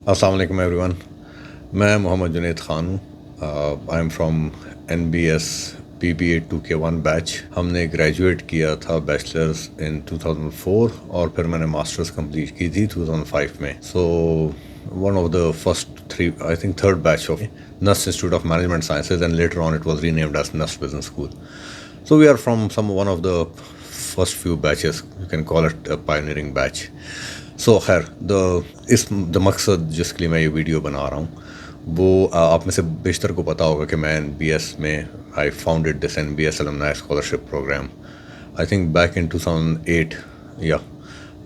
السلام علیکم every one. میں محمد جنید خان ہوں. I am from NBS PPA 2K1 بیچ. ہم نے گریجویٹ کیا تھا بیچلرز ان 2004 اور پھر میں نے ماسٹرز کمپلیٹ کی تھی 2005 میں. So one of the first three I think third batch of NUST Institute of Management Sciences and later on it was renamed as NUST Business School. So we are from one of the first few batches. You can call it a pioneering batch. So خیر دا مقصد جس کے لیے میں یہ video بنا رہا ہوں وہ آپ میں سے بیشتر کو پتہ ہوگا کہ میں NBS میں I founded this NBS alumni scholarship program. I think back in 2008 یا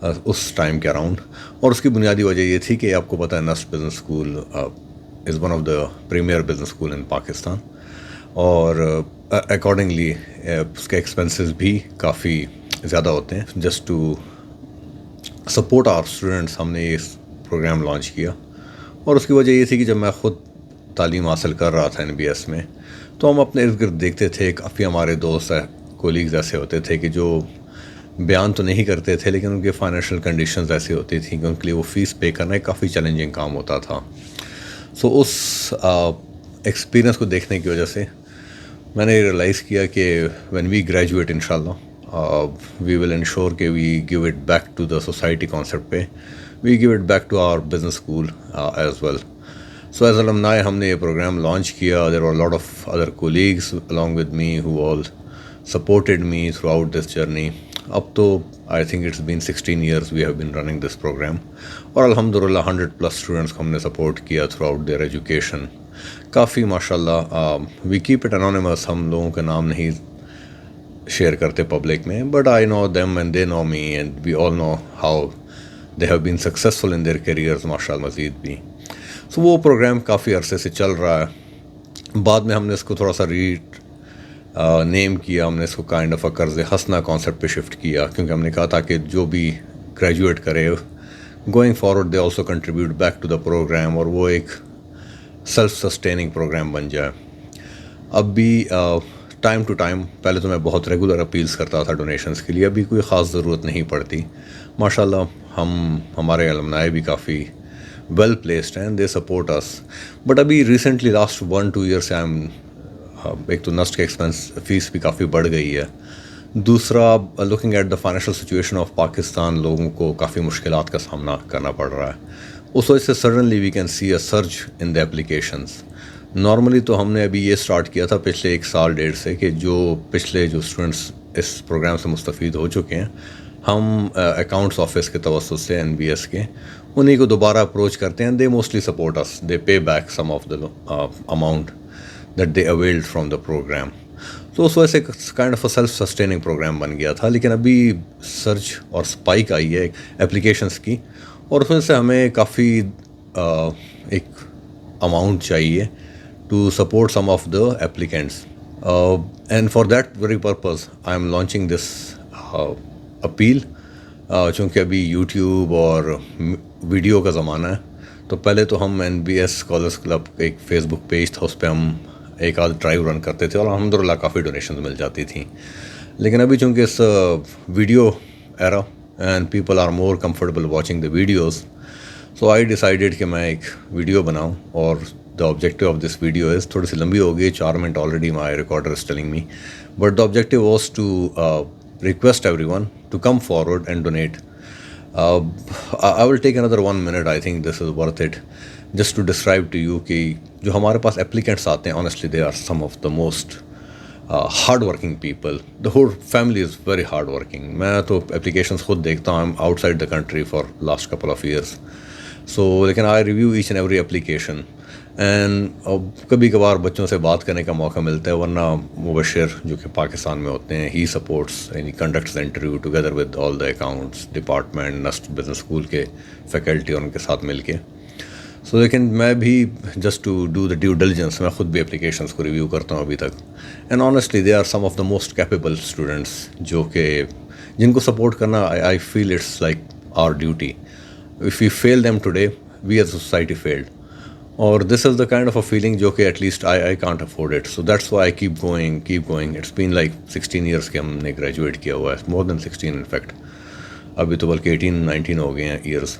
اس ٹائم کے اراؤنڈ. اور اس کی بنیادی وجہ یہ تھی کہ آپ کو پتہ ہے NUST Business School is one of the premier business school in Pakistan اور اکارڈنگلی اس کے ایکسپنسز بھی کافی زیادہ ہوتے ہیں. Just to support our students ہم نے یہ پروگرام لانچ کیا. اور اس کی وجہ یہ تھی کہ جب میں خود تعلیم حاصل کر رہا تھا NBS میں تو ہم اپنے ارد گرد دیکھتے تھے کافی ہمارے دوست کولیگز ایسے ہوتے تھے کہ جو بیان تو نہیں کرتے تھے لیکن ان کے فائنینشیل کنڈیشنز ایسی ہوتی تھیں کہ ان کے لیے وہ فیس پے کرنا ایک کافی چیلنجنگ کام ہوتا تھا. سو اس ایکسپیرئنس کو دیکھنے کی وجہ سے میں نے ریئلائز کیا کہ وین وی گریجویٹ ان شاء اللہ وی ول انشور کہ we give it back to the society concept پہ, we give it back to our business school as well. So as alumni ہم نے یہ پروگرام لانچ کیا. There are lot of other colleagues along with me who all supported me throughout this journey. اب تو I think it's been 16 years we have been running this program اور الحمدللہ 100+ students کو ہم نے سپورٹ کیا throughout their education. کافی ماشاء اللہ وی کیپ اٹ انونیمس, ہم لوگوں کے نام نہیں شیئر کرتے پبلک میں, but I know them and they know me and we all know how they have been successful in their careers ماشاء اللہ مزید بھی. سو وہ پروگرام کافی عرصے سے چل رہا ہے. بعد میں ہم نے اس کو تھوڑا سا نیم کیا, ہم نے اس کو کائنڈ آف قرض حسنہ کانسیپٹ پہ شفٹ کیا کیونکہ ہم نے کہا تھا کہ جو بھی گریجویٹ کرے going forward they also contribute back to the program اور وہ ایک سیلف سسٹیننگ پروگرام بن جائے. اب بھی ٹائم ٹو ٹائم, پہلے تو میں بہت ریگولر اپیلس کرتا تھا ڈونیشنس کے لیے, ابھی کوئی خاص ضرورت نہیں پڑتی ماشاء اللہ. ہمارے alumni بھی کافی ویل پلیسڈ ہیں, دے سپورٹ اس. بٹ ابھی ریسنٹلی لاسٹ 1-2 ایئر سے ایک تو نسٹ کے ایکسپینس فیس بھی کافی بڑھ گئی ہے. دوسرا looking at the financial situation of Pakistan, لوگوں کو کافی مشکلات کا سامنا کرنا پڑ رہا ہے. اس وجہ سے suddenly we can see a surge in the applications. Normally تو ہم نے ابھی یہ اسٹارٹ کیا تھا پچھلے 1 سال 1.5 سے کہ جو پچھلے جو اسٹوڈنٹس اس پروگرام سے مستفید ہو چکے ہیں ہم اکاؤنٹس آفس کے توسط سے NBS کے انہیں کو دوبارہ اپروچ کرتے ہیں. They mostly support us, they pay back some of the amount that they availed from the programme. تو اس وجہ سے kind of a self sustaining programme بن گیا تھا. لیکن ابھی سرچ اور اسپائک آئی ہے اپلیکیشنس کی اور اس وجہ سے ہمیں کافی ایک اماؤنٹ چاہیے to support some of the applicants. And for that very purpose I am launching this appeal. چونکہ ابھی یوٹیوب اور ویڈیو کا زمانہ ہے تو پہلے تو ہم NBS اسکالرس کلب ایک فیس بک پیج تھا, اس پہ ہم ایک آدھ ڈرائیو رن کرتے تھے اور الحمدللہ کافی ڈونیشنز مل جاتی تھیں. لیکن ابھی چونکہ اس video era and people are more comfortable watching the videos, so I decided کہ میں ایک ویڈیو بناؤں. اور the objective of this video is, تھوڑی سی لمبی ہو گئی 4 minute already my recorder is telling me, but the objective was to request everyone to come forward and donate. I will take another 1 minute. I think this is worth it just to describe to you کہ جو ہمارے پاس applicants آتے ہیں honestly they are some of the most hard working people. The whole family is very hard working. میں تو applications خود دیکھتا ہوں, I'm outside the country for last couple of years. So لیکن I review each and every application. And کبھی کبھار بچوں سے بات کرنے کا موقع ملتا ہے, ورنہ مبشر جو کہ پاکستان میں ہوتے ہیں ہی سپورٹس یعنی conducts interview together with all the accounts department NUST Business School کے فیکلٹی اور ان کے ساتھ مل کے. سو لیکن میں بھی just to do the due diligence میں خود بھی اپلیکیشنس کو ریویو کرتا ہوں ابھی تک. And honestly they are some of the most capable students جو کہ جن کو سپورٹ کرنا I feel it's like our duty. If you fail them today we as a society failed. اور this is the kind of a feeling جو کہ at least I can't afford it. So that's why I keep going. It's been like 16 years کے ہم نے graduate کیا ہوا ہے, مور دین 16 in fact, ابھی تو بلکہ 18-19 ہو گئے ہیں years.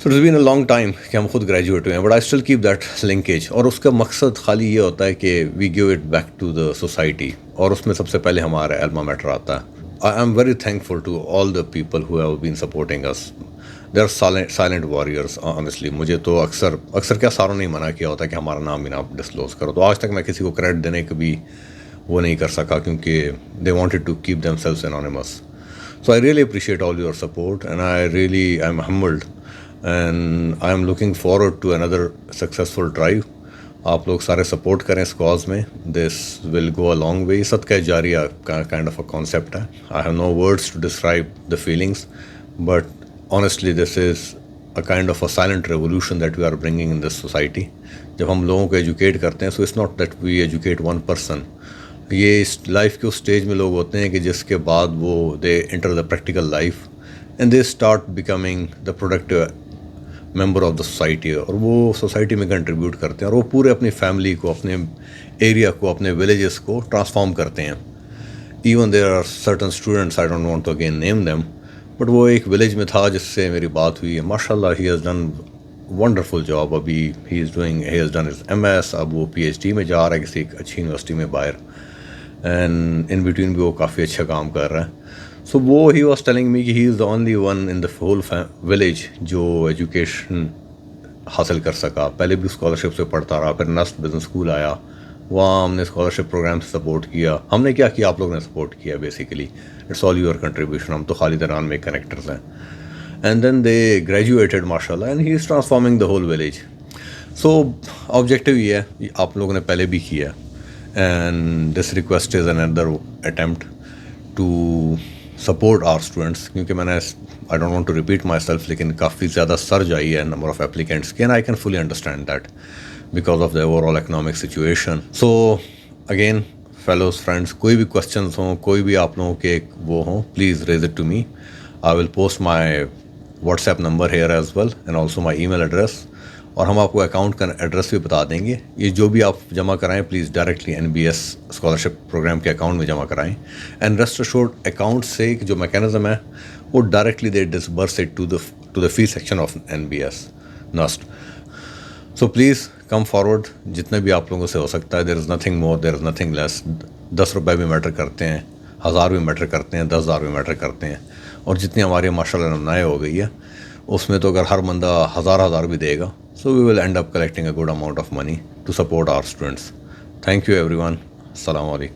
So it's been a long time کہ ہم خود گریجویٹ ہوئے ہیں, but I still keep that linkage. اور اس کا مقصد خالی یہ ہوتا ہے کہ we give it back to the society, اور اس میں سب سے پہلے ہمارا الما میٹر آتا ہے. I am very thankful to all the people who have been supporting us. They are silent warriors honestly. مجھے تو اکثر کیا ساروں نے ہی منع کیا ہوتا ہے کہ ہمارا نام بھی نہ ڈسکلوز کرو, تو آج تک میں کسی کو کریڈٹ دینے کا بھی وہ نہیں کر سکا, کیونکہ they wanted to keep themselves anonymous. So I really appreciate all your support, and I'm humbled, and I am looking forward to another successful drive. آپ لوگ سارے سپورٹ کریں اس کاز میں. This will go a long way. صدقہ جاریہ کا kind of a concept ہے. I have no words to describe the feelings, but honestly this is a kind of a silent revolution that we are bringing in this society. جب ہم لوگوں کو educate کرتے ہیں, so it's not that we educate one person. یہ اس life کے اس stage میں لوگ ہوتے ہیں کہ جس کے بعد وہ they enter the practical life and they start becoming the productive member of the society, اور وہ سوسائٹی میں کنٹریبیوٹ کرتے ہیں, اور وہ پورے اپنی فیملی کو, اپنے ایریا کو, اپنے ولیجز کو ٹرانسفارم کرتے ہیں. Even there are certain students, I don't want to again name them, but وہ ایک ولیج میں تھا جس سے میری بات ہوئی ہے. ماشاء اللہ he has done wonderful job. ابھی he has done his MS. اب وہ PhD میں جا رہا ہے کسی ایک اچھی یونیورسٹی میں باہر, اینڈ ان بٹوین بھی وہ کافی اچھا کام کر رہا ہے. سو وہ ہی واز ٹیلنگ می کہ he is the only one in the whole village جو ایجوکیشن حاصل کر سکا. پہلے بھی اسکالرشپ سے پڑھتا رہا, پھر نسٹ بزنس اسکول آیا, وہاں ہم نے اسکالرشپ پروگرام سے سپورٹ کیا. ہم نے کیا کیا, آپ لوگوں نے سپورٹ کیا. Basically it's all your contribution. ہم تو خالد ران میں کنیکٹرز ہیں. اینڈ دین دے گریجویٹڈ ماشاء اللہ, and he is transforming the whole village. So objective یہ ہے, آپ لوگوں نے پہلے بھی کیا, and this request is another attempt to support our students. کیونکہ میں نے I don't want to repeat myself, لیکن کافی زیادہ سرج آئی ہے نمبر آف اپلیکینٹس کی, and I can fully understand that because of the overall economic situation. So again fellows friends, کوئی بھی کوشچنس ہوں, کوئی بھی آپ لوگوں کے وہ ہوں, please raise it to me. I will post my WhatsApp number here as well, and also my email address, اور ہم آپ کو اکاؤنٹ کا ایڈریس بھی بتا دیں گے. یہ جو بھی آپ جمع کرائیں please directly NBS scholarship program کے اکاؤنٹ میں جمع کرائیں. اینڈ ریسٹ ایشورڈ اکاؤنٹ سے جو میکینزم ہے وہ directly they disburse it to the fee section of NBS NUST. So please come forward جتنے بھی آپ لوگوں سے ہو سکتا ہے. دیر is nothing more, there is nothing لیس. 10 روپے بھی میٹر کرتے ہیں, 1000 بھی میٹر کرتے ہیں, 10,000 بھی میٹر کرتے ہیں. اور جتنی ہماری ماشاء اللہ نمائیں ہو گئی ہے, اس میں تو اگر ہر بندہ 1000 بھی دے گا, so we will end up collecting a good amount of money to support our students. Thank you everyone. Assalamu alaikum.